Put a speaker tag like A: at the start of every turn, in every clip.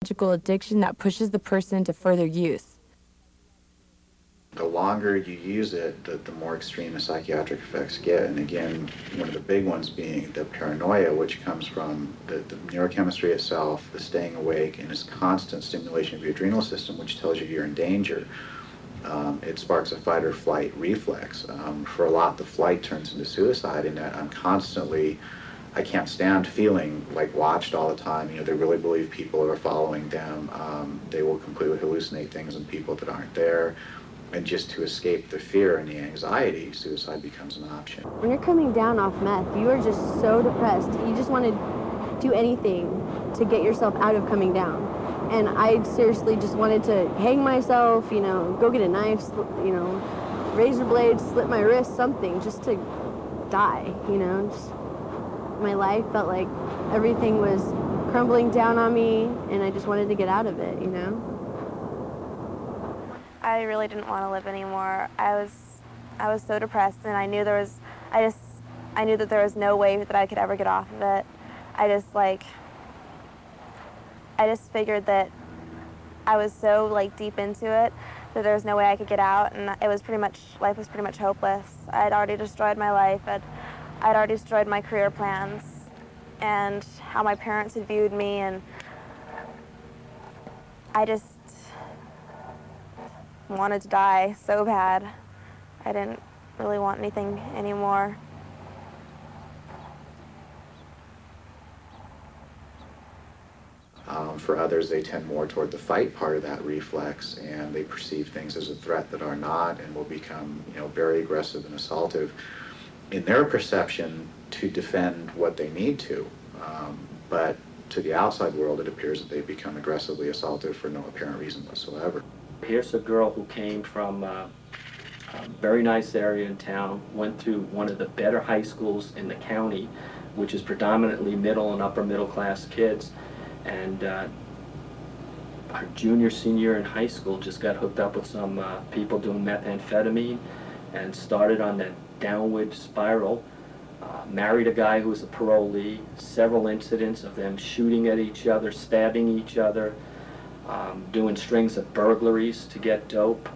A: addiction that pushes the person to further use.
B: The longer you use it, the more extreme the psychiatric effects get. And again, one of the big ones being the paranoia, which comes from the neurochemistry itself, the staying awake, and this constant stimulation of your adrenal system, which tells you you're in danger. It sparks a fight or flight reflex. For a lot, the flight turns into suicide in that I can't stand feeling like watched all the time. You know, they really believe people are following them. They will completely hallucinate things and people that aren't there. And just to escape the fear and the anxiety, suicide becomes an option.
C: When you're coming down off meth, you are just so depressed. You just want to do anything to get yourself out of coming down. And I seriously just wanted to hang myself, you know, go get a knife, you know, razor blades, slit my wrist, something, just to die, you know. Just, my life felt like everything was crumbling down on me, and I just wanted to get out of it, you know.
D: I really didn't want to live anymore. I was so depressed, and I knew I knew that there was no way that I could ever get off of it. I just figured that I was so like deep into it that there was no way I could get out, and life was pretty much hopeless. I'd already destroyed my life. I'd already destroyed my career plans and how my parents had viewed me, and I just wanted to die so bad. I didn't really want anything anymore.
B: For others, they tend more toward the fight part of that reflex, and they perceive things as a threat that are not, and will become, you know, very aggressive and assaultive in their perception to defend what they need to. But to the outside world, it appears that they've become aggressively assaultive for no apparent reason whatsoever.
E: Here's a girl who came from a very nice area in town, went to one of the better high schools in the county, which is predominantly middle and upper middle class kids. And her senior year in high school just got hooked up with some people doing methamphetamine and started on that downward spiral. Married a guy who was a parolee, several incidents of them shooting at each other, stabbing each other, doing strings of burglaries to get dope.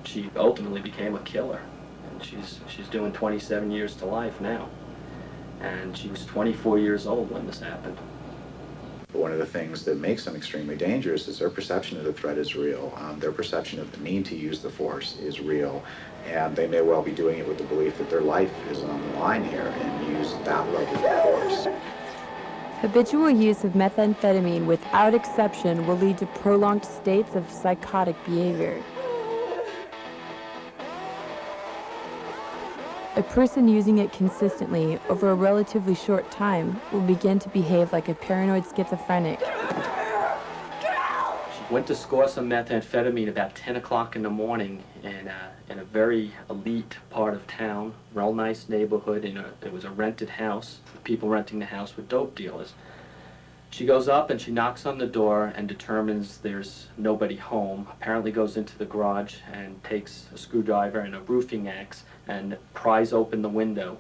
E: She ultimately became a killer, and she's doing 27 years to life now. And she was 24 years old when this happened.
B: One of the things that makes them extremely dangerous is their perception of the threat is real. Their perception of the need to use the force is real. And they may well be doing it with the belief that their life is on the line here and use that level of force.
A: Habitual use of methamphetamine without exception will lead to prolonged states of psychotic behavior. A person using it consistently over a relatively short time will begin to behave like a paranoid schizophrenic.
E: She went to score some methamphetamine about 10 o'clock in the morning in a very elite part of town, real nice neighborhood. It was a rented house. The people renting the house were dope dealers. She goes up and she knocks on the door and determines there's nobody home. Apparently goes into the garage and takes a screwdriver and a roofing axe and pries open the window.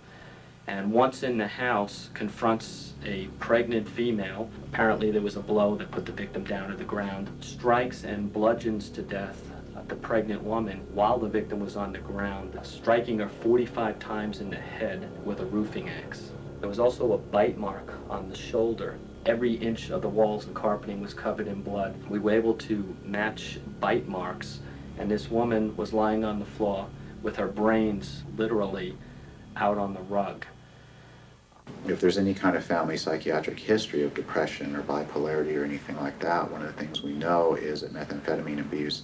E: And once in the house, confronts a pregnant female. Apparently there was a blow that put the victim down to the ground. Strikes and bludgeons to death the pregnant woman while the victim was on the ground, striking her 45 times in the head with a roofing axe. There was also a bite mark on the shoulder. Every inch of the walls and carpeting was covered in blood. We were able to match bite marks, and this woman was lying on the floor with her brains literally out on the rug.
B: If there's any kind of family psychiatric history of depression or bipolarity or anything like that, one of the things we know is that methamphetamine abuse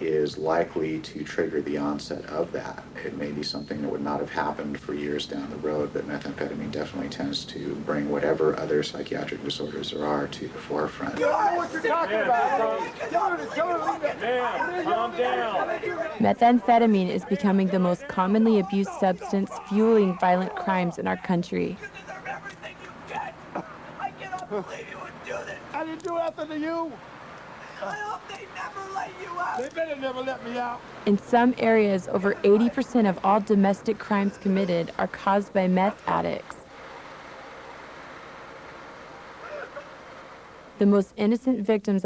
B: is likely to trigger the onset of that. It may be something that would not have happened for years down the road, but methamphetamine definitely tends to bring whatever other psychiatric disorders there are to the forefront.
F: You don't know what you're talking about. Man, calm down.
A: Methamphetamine is becoming the most commonly abused substance fueling violent crimes in our country.
F: I cannot believe you would do this. I didn't do nothing to you. I hope they never let you out. They better never let me out.
A: In some areas, over 80% of all domestic crimes committed are caused by meth addicts. The most innocent victims